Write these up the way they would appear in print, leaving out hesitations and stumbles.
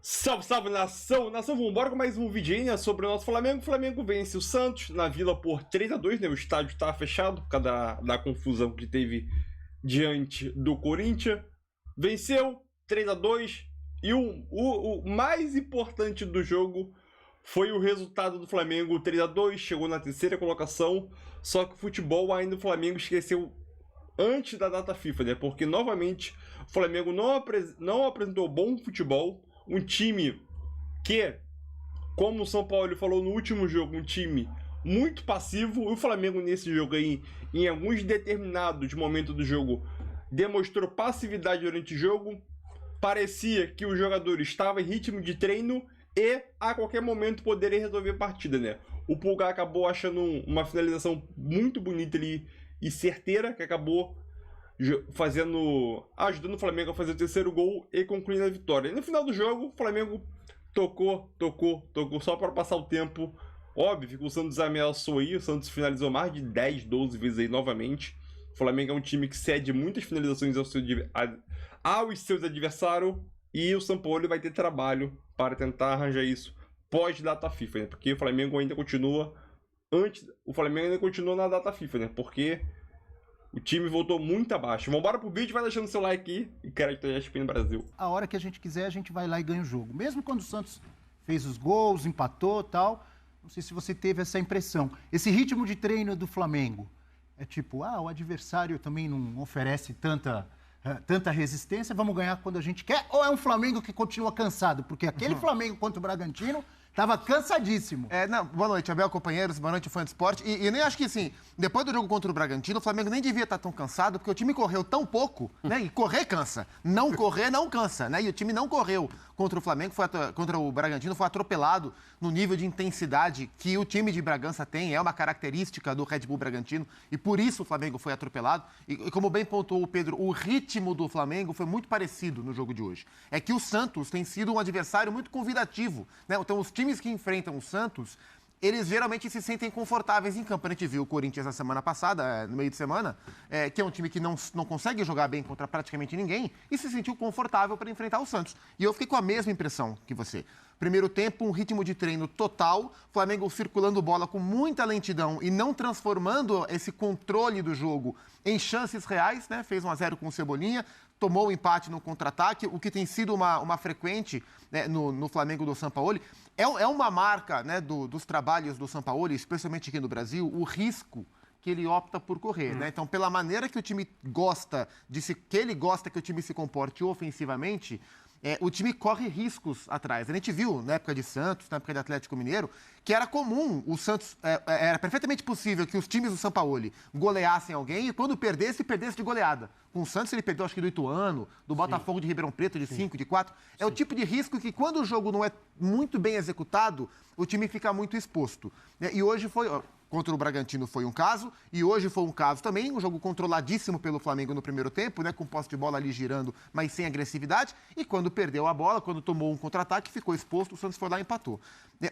Salve, salve, nação! Nação, vambora com mais um vídeo aí, né, sobre o nosso Flamengo. O Flamengo vence o Santos na Vila por 3-2, né? O estádio estava fechado por causa da confusão que teve diante do Corinthians. Venceu 3-2 e o mais importante do jogo foi o resultado do Flamengo. 3-2, chegou na terceira colocação, só que o futebol ainda o Flamengo esqueceu antes da data FIFA, né? Porque novamente o Flamengo não apresentou bom futebol. Um time que, como o São Paulo falou no último jogo, um time muito passivo. E o Flamengo nesse jogo aí, em alguns determinados momentos do jogo, demonstrou passividade durante o jogo. Parecia que o jogador estava em ritmo de treino e a qualquer momento poderia resolver a partida, né? O Pulgar acabou achando uma finalização muito bonita ali e certeira, que acabou ajudando o Flamengo a fazer o terceiro gol e concluindo a vitória. E no final do jogo, o Flamengo tocou só para passar o tempo. Óbvio que o Santos ameaçou aí, o Santos finalizou mais de 10, 12 vezes aí novamente. O Flamengo é um time que cede muitas finalizações aos seus adversários, e o São Paulo vai ter trabalho para tentar arranjar isso pós-data FIFA, né? Porque o Flamengo ainda continua na data FIFA, né? Porque o time voltou muito abaixo. Vambora pro vídeo, vai deixando seu like aí e crédito aí ESPN Brasil. A hora que a gente quiser, a gente vai lá e ganha o jogo. Mesmo quando o Santos fez os gols, empatou e tal, não sei se você teve essa impressão. Esse ritmo de treino do Flamengo é tipo, o adversário também não oferece tanta resistência, vamos ganhar quando a gente quer, ou é um Flamengo que continua cansado? Porque aquele Flamengo contra o Bragantino tava cansadíssimo. Boa noite, Abel, companheiros, boa noite, fã de esporte. E nem acho que, assim, depois do jogo contra o Bragantino, o Flamengo nem devia estar tão cansado, porque o time correu tão pouco, né? E correr cansa. Não correr não cansa, né? E o time não correu contra o Flamengo, contra o Bragantino, foi atropelado no nível de intensidade que o time de Bragança tem, é uma característica do Red Bull Bragantino, e por isso o Flamengo foi atropelado. E como bem pontuou o Pedro, o ritmo do Flamengo foi muito parecido no jogo de hoje. É que o Santos tem sido um adversário muito convidativo, né? Então, os times que enfrentam o Santos, eles geralmente se sentem confortáveis em campo. A gente viu o Corinthians na semana passada, no meio de semana, que é um time que não consegue jogar bem contra praticamente ninguém e se sentiu confortável para enfrentar o Santos. E eu fiquei com a mesma impressão que você. Primeiro tempo, um ritmo de treino total, Flamengo circulando bola com muita lentidão e não transformando esse controle do jogo em chances reais, né? Fez 1-0 com o Cebolinha, tomou o empate no contra-ataque, o que tem sido uma frequente, né, no Flamengo do Sampaoli. É uma marca, né, dos trabalhos do Sampaoli, especialmente aqui no Brasil, o risco que ele opta por correr, né? Então, pela maneira que o time gosta que o time se comporte ofensivamente, o time corre riscos atrás. A gente viu, na época de Santos, na época de Atlético Mineiro, que era comum, o Santos, era perfeitamente possível que os times do Sampaoli goleassem alguém e quando perdesse de goleada. Com o Santos ele perdeu, acho que do Ituano, do Botafogo de Ribeirão Preto, de 5, de 4. É o tipo de risco que quando o jogo não é muito bem executado, o time fica muito exposto. E hoje contra o Bragantino foi um caso, e hoje foi um caso também, um jogo controladíssimo pelo Flamengo no primeiro tempo, né, com posse de bola ali girando, mas sem agressividade, e quando perdeu a bola, quando tomou um contra-ataque, ficou exposto, o Santos foi lá e empatou.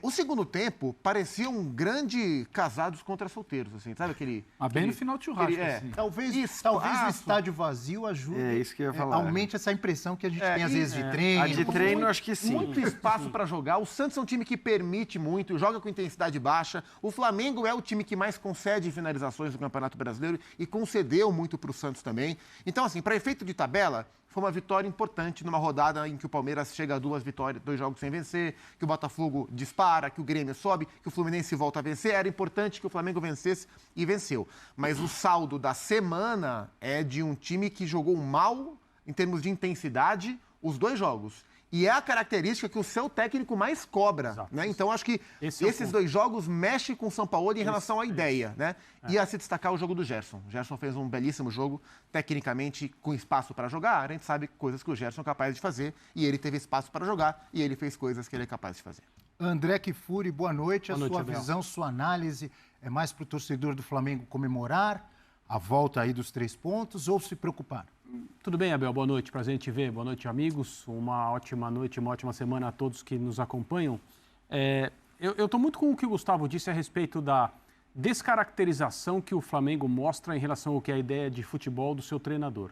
O segundo tempo parecia um grande casados contra solteiros, assim, sabe aquele... bem no final de churrasco, assim. Talvez o estádio vazio ajude, isso que eu ia falar. aumente essa impressão que a gente tem às vezes de treino. A de treino, acho que sim. Muito espaço para jogar. O Santos é um time que permite muito, joga com intensidade baixa. O Flamengo é o time que mais concede finalizações no Campeonato Brasileiro e concedeu muito para o Santos também. Então, assim, para efeito de tabela, foi uma vitória importante numa rodada em que o Palmeiras chega a 2 jogos sem vencer, que o Botafogo dispara, que o Grêmio sobe, que o Fluminense volta a vencer. Era importante que o Flamengo vencesse e venceu. Mas o saldo da semana é de um time que jogou mal em termos de intensidade os 2 jogos. E é a característica que o seu técnico mais cobra, né? Então, acho que esses 2 jogos mexem com o Sampaoli em relação à ideia, né? E a se destacar o jogo do Gerson. O Gerson fez um belíssimo jogo, tecnicamente, com espaço para jogar. A gente sabe coisas que o Gerson é capaz de fazer, e ele teve espaço para jogar, e ele fez coisas que ele é capaz de fazer. André Kfouri, boa noite. Boa noite, sua Abel. visão, sua análise é mais para o torcedor do Flamengo comemorar a volta aí dos 3 pontos ou se preocupar? Tudo bem, Abel? Boa noite, prazer em te ver. Boa noite, amigos. Uma ótima noite, uma ótima semana a todos que nos acompanham. Eu estou muito com o que o Gustavo disse a respeito da descaracterização que o Flamengo mostra em relação ao que é a ideia de futebol do seu treinador.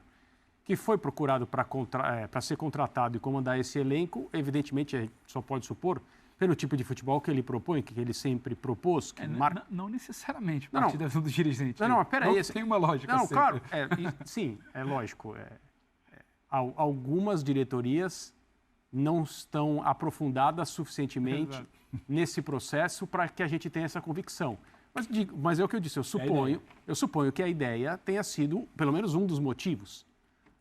que foi procurado para ser contratado e comandar esse elenco, evidentemente, a gente só pode supor, pelo tipo de futebol que ele propõe, que ele sempre propôs. Que não necessariamente, a partir da visão dos dirigentes. Não, peraí. Tem uma lógica. Não, claro, sim, é lógico. Algumas diretorias não estão aprofundadas suficientemente nesse processo para que a gente tenha essa convicção. Mas é o que eu disse, eu suponho que a ideia tenha sido, pelo menos um dos motivos,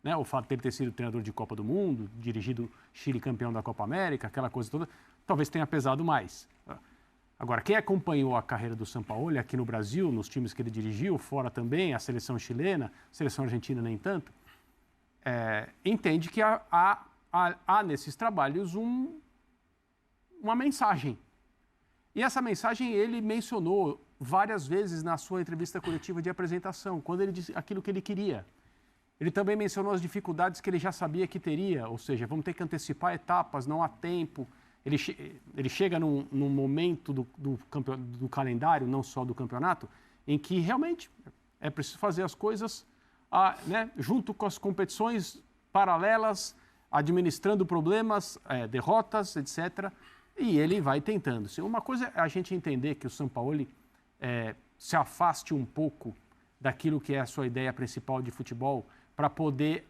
né? O fato de ele ter sido treinador de Copa do Mundo, dirigido Chile campeão da Copa América, aquela coisa toda, talvez tenha pesado mais. Agora, quem acompanhou a carreira do Sampaoli aqui no Brasil, nos times que ele dirigiu, fora também, a seleção chilena, a seleção argentina nem tanto, entende que há nesses trabalhos uma mensagem. E essa mensagem ele mencionou várias vezes na sua entrevista coletiva de apresentação, quando ele disse aquilo que ele queria. Ele também mencionou as dificuldades que ele já sabia que teria, ou seja, vamos ter que antecipar etapas, não há tempo. Ele chega num momento do calendário, não só do campeonato, em que realmente é preciso fazer as coisas junto com as competições paralelas, administrando problemas, derrotas, etc. E ele vai tentando. Uma coisa é a gente entender que o Sampaoli se afaste um pouco daquilo que é a sua ideia principal de futebol para poder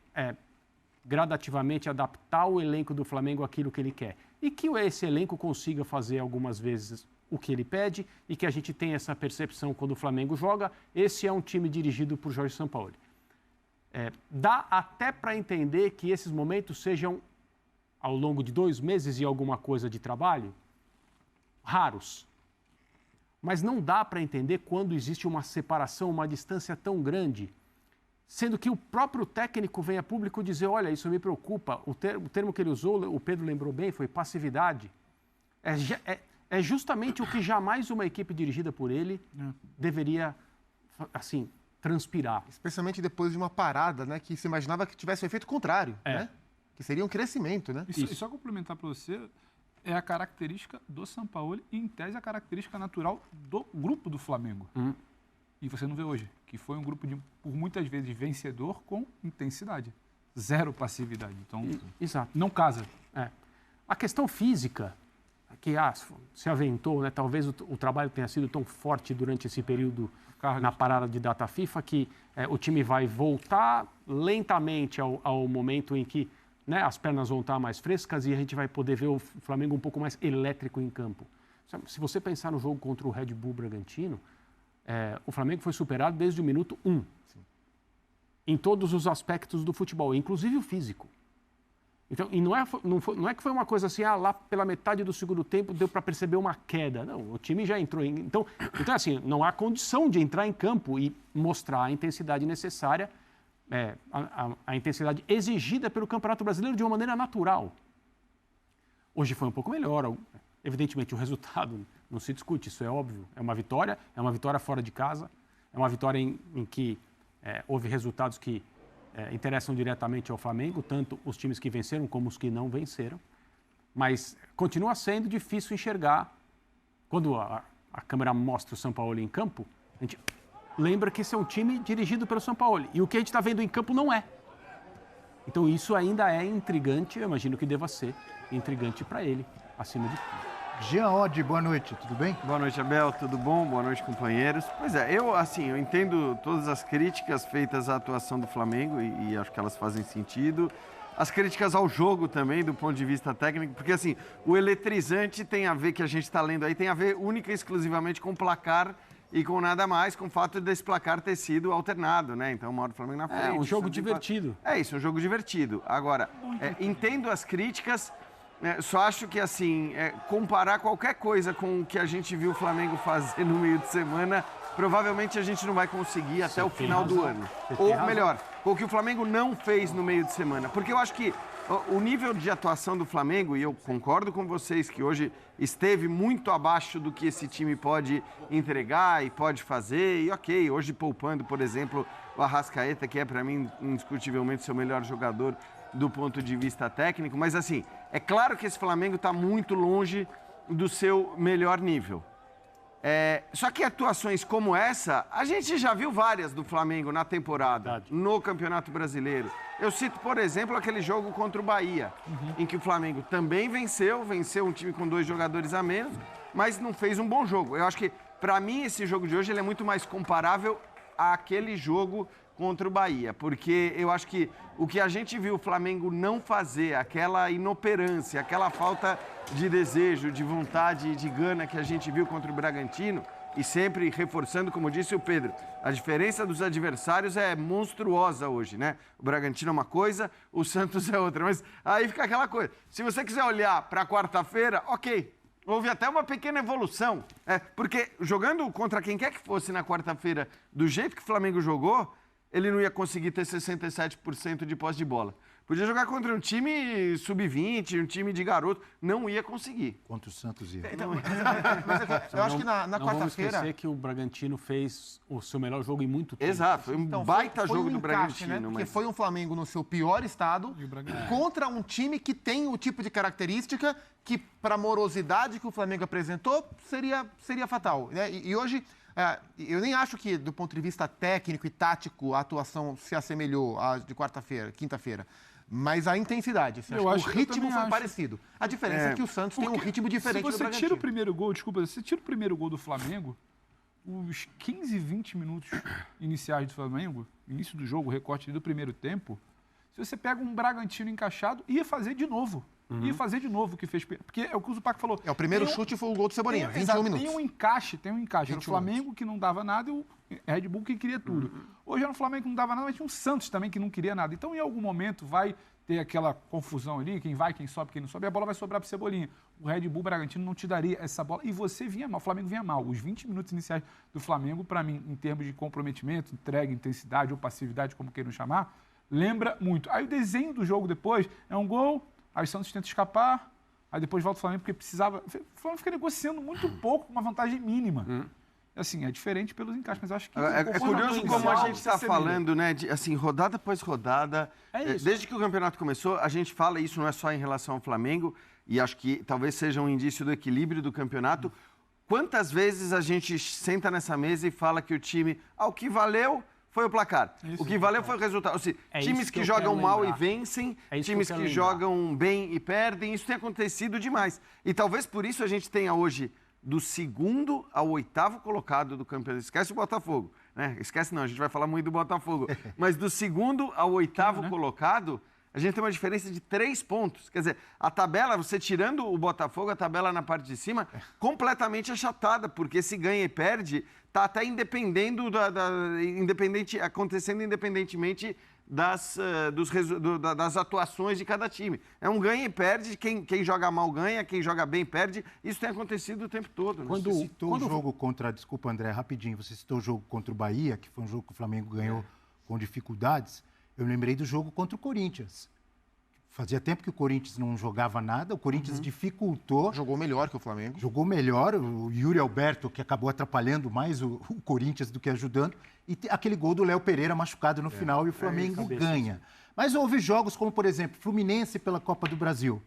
gradativamente adaptar o elenco do Flamengo àquilo que ele quer. E que esse elenco consiga fazer algumas vezes o que ele pede e que a gente tenha essa percepção quando o Flamengo joga. Esse é um time dirigido por Jorge Sampaoli. Dá até para entender que esses momentos sejam, ao longo de 2 meses e alguma coisa de trabalho, raros. Mas não dá para entender quando existe uma separação, uma distância tão grande, sendo que o próprio técnico vem a público dizer, olha, isso me preocupa. O termo que ele usou, o Pedro lembrou bem, foi passividade. É justamente o que jamais uma equipe dirigida por ele deveria, assim, transpirar. Especialmente depois de uma parada, né, que se imaginava que tivesse o efeito contrário, né? Que seria um crescimento, né? E só complementar para você, é a característica do Sampaoli e, em tese, a característica natural do grupo do Flamengo. E você não vê hoje, que foi um grupo, por muitas vezes, vencedor com intensidade. Zero passividade. Então, Exato. não casa. A questão física, que se aventou, né? Talvez o trabalho tenha sido tão forte durante esse período na parada de data FIFA que o time vai voltar lentamente ao momento em que, né, as pernas vão estar mais frescas e a gente vai poder ver o Flamengo um pouco mais elétrico em campo. Se você pensar no jogo contra o Red Bull Bragantino, o Flamengo foi superado desde o minuto 1. Sim. Em todos os aspectos do futebol, inclusive o físico. Então, e não é que foi uma coisa assim, lá pela metade do segundo tempo deu para perceber uma queda. Não, o time já entrou. Então, assim, não há condição de entrar em campo e mostrar a intensidade necessária, a intensidade exigida pelo Campeonato Brasileiro de uma maneira natural. Hoje foi um pouco melhor. Evidentemente, o resultado não se discute, isso é óbvio. É uma vitória fora de casa, é uma vitória em que houve resultados que interessam diretamente ao Flamengo, tanto os times que venceram como os que não venceram. Mas continua sendo difícil enxergar. Quando a câmera mostra o Sampaoli em campo, a gente lembra que esse é um time dirigido pelo Sampaoli. E o que a gente está vendo em campo não é. Então isso ainda é intrigante, eu imagino que deva ser intrigante para ele, acima de tudo. Jean Oddi, boa noite, tudo bem? Boa noite, Abel, tudo bom? Boa noite, companheiros. Pois é, eu entendo todas as críticas feitas à atuação do Flamengo e acho que elas fazem sentido. As críticas ao jogo também, do ponto de vista técnico, porque assim, o eletrizante tem a ver, que a gente está lendo aí, tem a ver única e exclusivamente com o placar e com nada mais, com o fato desse placar ter sido alternado, né? Então, uma hora o Flamengo na frente. É um jogo divertido. É isso, um jogo divertido. Agora, entendo as críticas, só acho que, assim, comparar qualquer coisa com o que a gente viu o Flamengo fazer no meio de semana, provavelmente a gente não vai conseguir até o final do ano. Ou melhor, com o que o Flamengo não fez no meio de semana. Porque eu acho que o nível de atuação do Flamengo, e eu concordo com vocês que hoje esteve muito abaixo do que esse time pode entregar e pode fazer, e ok, hoje poupando, por exemplo, o Arrascaeta, que é para mim indiscutivelmente seu melhor jogador do ponto de vista técnico, mas assim, é claro que esse Flamengo está muito longe do seu melhor nível. Só que atuações como essa, a gente já viu várias do Flamengo na temporada, no Campeonato Brasileiro. Eu cito, por exemplo, aquele jogo contra o Bahia, em que o Flamengo também venceu um time com 2 jogadores a menos, mas não fez um bom jogo. Eu acho que, para mim, esse jogo de hoje ele é muito mais comparável àquele jogo contra o Bahia, porque eu acho que o que a gente viu o Flamengo não fazer, aquela inoperância, aquela falta de desejo, de vontade, de gana que a gente viu contra o Bragantino, e sempre reforçando, como disse o Pedro, a diferença dos adversários é monstruosa hoje, né? O Bragantino é uma coisa, o Santos é outra, mas aí fica aquela coisa. Se você quiser olhar para quarta-feira, ok, houve até uma pequena evolução, porque jogando contra quem quer que fosse na quarta-feira, do jeito que o Flamengo jogou, ele não ia conseguir ter 67% de posse de bola. Podia jogar contra um time sub-20, um time de garoto, não ia conseguir. Contra o Santos ia. Então, eu acho que na Não vamos quarta-feira... esquecer que o Bragantino fez o seu melhor jogo em muito tempo. Exato, foi um baita foi jogo um do encaixe, Bragantino. né? Porque Mas... foi um Flamengo no seu pior estado contra um time que tem o tipo de característica que, para a morosidade que o Flamengo apresentou, seria fatal. Né? E hoje, eu nem acho que, do ponto de vista técnico e tático, a atuação se assemelhou à de quinta-feira. Mas a intensidade, assim, Eu acho acho que o que eu ritmo também foi acho. parecido. A diferença é que o Santos tem um ritmo diferente do Se você Bragantino. tira o primeiro gol, desculpa, se você tira o primeiro gol do Flamengo, os 15, 20 minutos iniciais do Flamengo, início do jogo, recorte do primeiro tempo, se você pega um Bragantino encaixado, ia fazer de novo. Ia fazer de novo o que fez. Porque é o que o Zupac falou. O primeiro chute foi o gol do Cebolinha, 21 exato, minutos. Tem um encaixe. Era o 21 Flamengo que não dava nada e o Red Bull que queria tudo. Hoje era o Flamengo que não dava nada, mas tinha um Santos também que não queria nada. Então, em algum momento, vai ter aquela confusão ali, quem vai, quem sobe, quem não sobe, e a bola vai sobrar para o Cebolinha. O Red Bull Bragantino não te daria essa bola. E você vinha mal, o Flamengo vinha mal. Os 20 minutos iniciais do Flamengo, para mim, em termos de comprometimento, entrega, intensidade ou passividade, como queiram chamar, lembra muito. Aí o desenho do jogo depois é um gol, aí o Santos tenta escapar, aí depois volta o Flamengo porque precisava... O Flamengo fica negociando muito pouco, uma vantagem mínima. Assim, é diferente pelos encaixes, mas acho que... É curioso como a gente está falando, né? Assim, rodada após rodada. Desde que o campeonato começou, a gente fala isso não é só em relação ao Flamengo, e acho que talvez seja um indício do equilíbrio do campeonato. Quantas vezes a gente senta nessa mesa e fala que o time, o que valeu foi o placar. O que valeu foi o resultado. Ou seja, times que jogam mal e vencem, times que jogam bem e perdem, isso tem acontecido demais. E talvez por isso a gente tenha hoje, do 2º ao 8º colocado do campeonato. Esquece o Botafogo, né? Esquece não, a gente vai falar muito do Botafogo. Mas do 2º ao 8º colocado, a gente tem uma diferença de 3 pontos. Quer dizer, a tabela, você tirando o Botafogo, a tabela na parte de cima, completamente achatada, porque se ganha e perde, está até acontecendo independentemente das atuações de cada time. É um ganha e perde, quem joga mal ganha, quem joga bem perde. Isso tem acontecido o tempo todo. Né? Você citou o jogo contra... Desculpa, André, rapidinho. Você citou o jogo contra o Bahia, que foi um jogo que o Flamengo ganhou com dificuldades. Eu lembrei do jogo contra o Corinthians. Fazia tempo que o Corinthians não jogava nada, o Corinthians dificultou. Jogou melhor que o Flamengo. Jogou melhor, o Yuri Alberto, que acabou atrapalhando mais o Corinthians do que ajudando. E aquele gol do Léo Pereira machucado no final e o Flamengo ganha. Mas houve jogos como, por exemplo, Fluminense pela Copa do Brasil.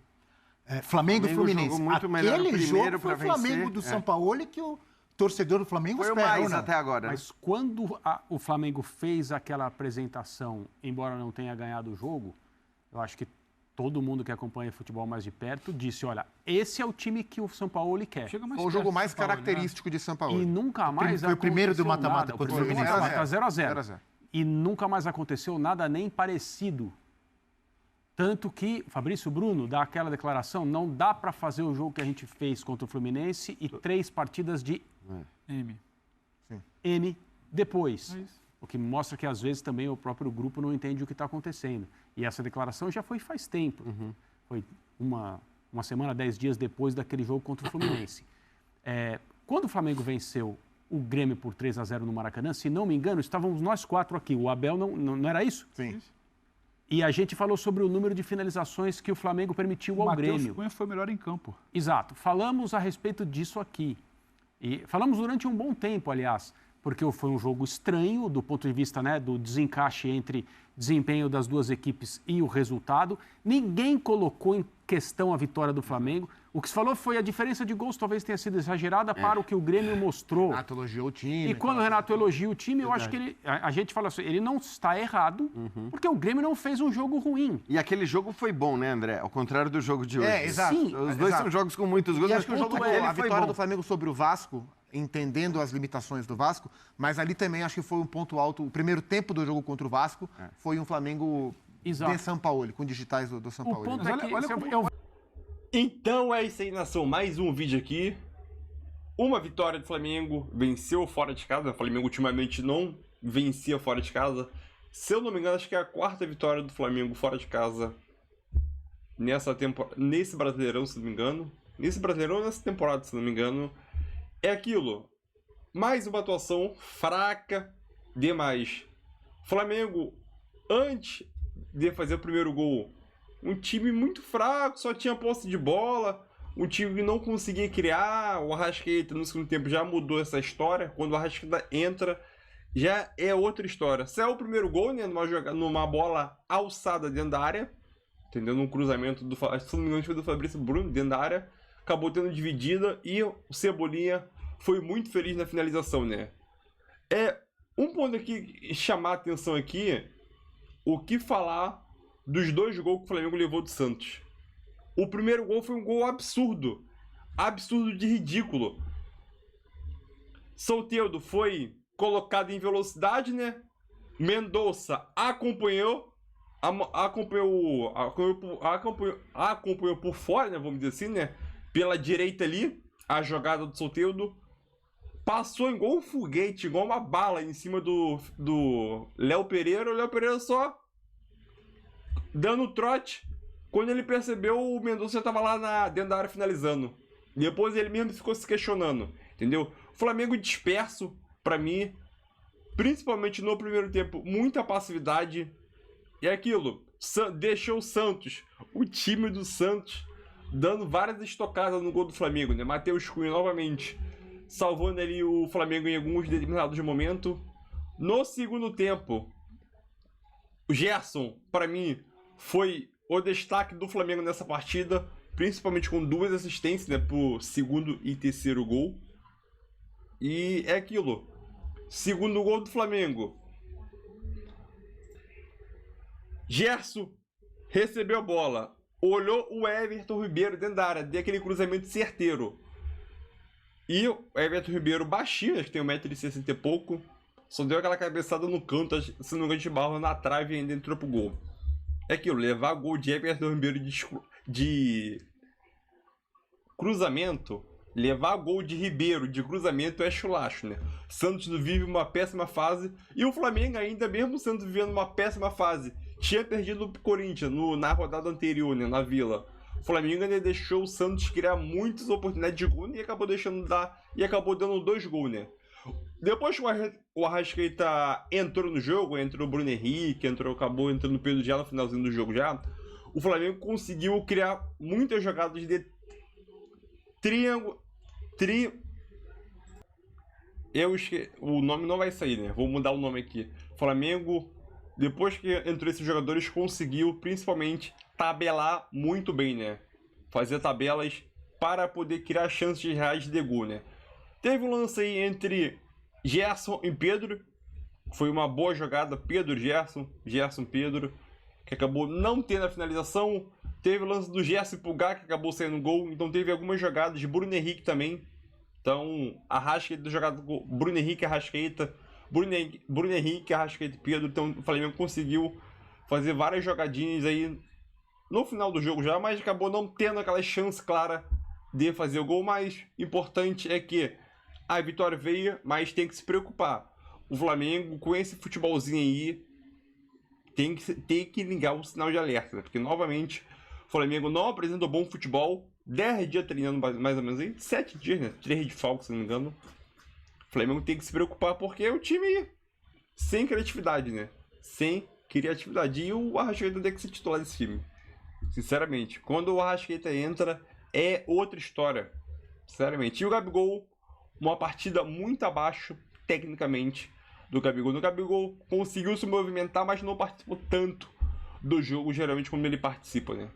Flamengo e Fluminense. Jogou muito melhor Aquele jogo foi o vencer. Flamengo do Sampaoli que o torcedor do Flamengo foi espera. Foi o mais até agora. Mas quando o Flamengo fez aquela apresentação, embora não tenha ganhado o jogo, eu acho que todo mundo que acompanha futebol mais de perto disse, olha, esse é o time que o Sampaoli quer. Foi o jogo mais característico de Sampaoli. E nunca mais Foi o primeiro do mata-mata contra o Fluminense. 0-0. E nunca mais aconteceu nada nem parecido. Tanto que Fabrício Bruno dá aquela declaração, não dá para fazer o jogo que a gente fez contra o Fluminense e 3 partidas de M depois. O que mostra que, às vezes, também o próprio grupo não entende o que está acontecendo. E essa declaração já foi faz tempo. Foi uma semana, 10 dias depois daquele jogo contra o Fluminense. Quando o Flamengo venceu o Grêmio por 3-0 no Maracanã, se não me engano, estávamos nós 4 aqui. O Abel não era isso? Sim. E a gente falou sobre o número de finalizações que o Flamengo permitiu ao Grêmio. O Matheus Cunha foi o melhor em campo. Exato. Falamos a respeito disso aqui. E falamos durante um bom tempo, aliás. porque foi um jogo estranho do ponto de vista, né, do desencaixe entre desempenho das duas equipes e o resultado. Ninguém colocou em questão a vitória do Flamengo. O que se falou foi a diferença de gols talvez tenha sido exagerada para o que o Grêmio mostrou. Renato elogiou o time. E quando o Renato elogia o time, eu acho que a gente fala assim, ele não está errado, porque o Grêmio não fez um jogo ruim. E aquele jogo foi bom, né, André? Ao contrário do jogo de hoje. Exato. Sim, Os dois são jogos com muitos gols, E mas acho que o jogo, aquele a foi vitória bom. do Flamengo sobre o Vasco, entendendo as limitações do Vasco, mas ali também acho que foi um ponto alto. O primeiro tempo do jogo contra o Vasco foi um Flamengo Exato. de Sampaoli, com digitais do Sampaoli. O ponto Mas é que olha como- eu Então é isso aí, nação. Mais um vídeo aqui. Uma vitória do Flamengo. Venceu fora de casa. O Flamengo ultimamente não vencia fora de casa. Se eu não me engano, acho que é a 4ª vitória do Flamengo fora de casa nesse Brasileirão, se não me engano. Nesse Brasileirão, nessa temporada, se não me engano. É aquilo. Mais uma atuação fraca demais. Flamengo, antes de fazer o primeiro gol, um time muito fraco, só tinha posse de bola, um time que não conseguia criar. O Arrascaeta no segundo tempo já mudou essa história. Quando o Arrascaeta entra, já é outra história. Saiu o primeiro gol, né, numa bola alçada dentro da área, entendeu? Num cruzamento se não me engano, foi do Fabrício Bruno dentro da área, acabou tendo dividida e o Cebolinha foi muito feliz na finalização, né? Um ponto aqui, chamar a atenção aqui, o que falar dos 2 gols que o Flamengo levou do Santos. O primeiro gol foi um gol absurdo. Absurdo de ridículo. Soteldo foi colocado em velocidade, né? Mendonça acompanhou por fora, né? Vamos dizer assim, né? Pela direita ali, a jogada do Soteldo. Passou igual um foguete, igual uma bala em cima do Léo Pereira. O Léo Pereira só dando trote. Quando ele percebeu, o Mendonça já estava lá dentro da área finalizando. Depois ele mesmo ficou se questionando, entendeu? Flamengo disperso, pra mim, principalmente no primeiro tempo, muita passividade. E aquilo, deixou o Santos, o time do Santos, dando várias estocadas no gol do Flamengo, né? Matheus Cunha novamente salvando ali o Flamengo em alguns determinados momentos. No segundo tempo, o Gerson, pra mim, foi o destaque do Flamengo nessa partida, principalmente com 2 assistências, né, pro segundo e terceiro gol. E é aquilo. Segundo gol do Flamengo. Gerson recebeu a bola, olhou o Everton Ribeiro dentro da área, deu aquele cruzamento certeiro. E o Everton Ribeiro baixinho, acho que tem 1,60 m e pouco, só deu aquela cabeçada no canto, se não me engano, de barro na trave e ainda entrou pro gol. É aquilo, levar gol de Everton Ribeiro de cruzamento, levar gol de Ribeiro de cruzamento é chulacho, né? Santos vive uma péssima fase e o Flamengo ainda, mesmo sendo vivendo uma péssima fase, tinha perdido pro Corinthians na rodada anterior, né, na Vila. O Flamengo ainda deixou o Santos criar muitas oportunidades de gol e acabou dando 2 gols, né? Depois que o Arrascaeta entrou no jogo, entrou o Bruno Henrique, acabou entrando o Pedro já no finalzinho do jogo já, o Flamengo conseguiu criar muitas jogadas de triângulo. O nome não vai sair, né? Vou mudar o nome aqui. Flamengo, depois que entrou esses jogadores, conseguiu principalmente tabelar muito bem, né? Fazer tabelas para poder criar chances reais de gol, né? Teve um lance aí entre Gerson e Pedro. Foi uma boa jogada, Gerson-Pedro, que acabou não tendo a finalização. Teve o lance do Gerson Pulgar, que acabou saindo gol. Então teve algumas jogadas de Bruno Henrique também. Então, Arrascaeta jogada com Bruno Henrique, Arrascaeta, Bruno Henrique, Arrascaeta e Pedro. Então o Flamengo conseguiu fazer várias jogadinhas aí no final do jogo já, mas acabou não tendo aquela chance clara de fazer o gol. Mais importante é que a vitória veio, mas tem que se preocupar. O Flamengo, com esse futebolzinho aí, tem que ligar o sinal de alerta, né? Porque, novamente, o Flamengo não apresenta bom futebol. 10 dias treinando mais ou menos aí, 7 dias, né? 3 de falco, se não me engano. O Flamengo tem que se preocupar porque é um time sem criatividade, né? Sem criatividade. E o Arrascaeta tem que ser titular desse time. Sinceramente, quando o Arrascaeta entra, é outra história. Sinceramente. E o Gabigol, uma partida muito abaixo. tecnicamente do Gabigol. O Gabigol conseguiu se movimentar, mas não participou tanto do jogo, geralmente, quando ele participa, né?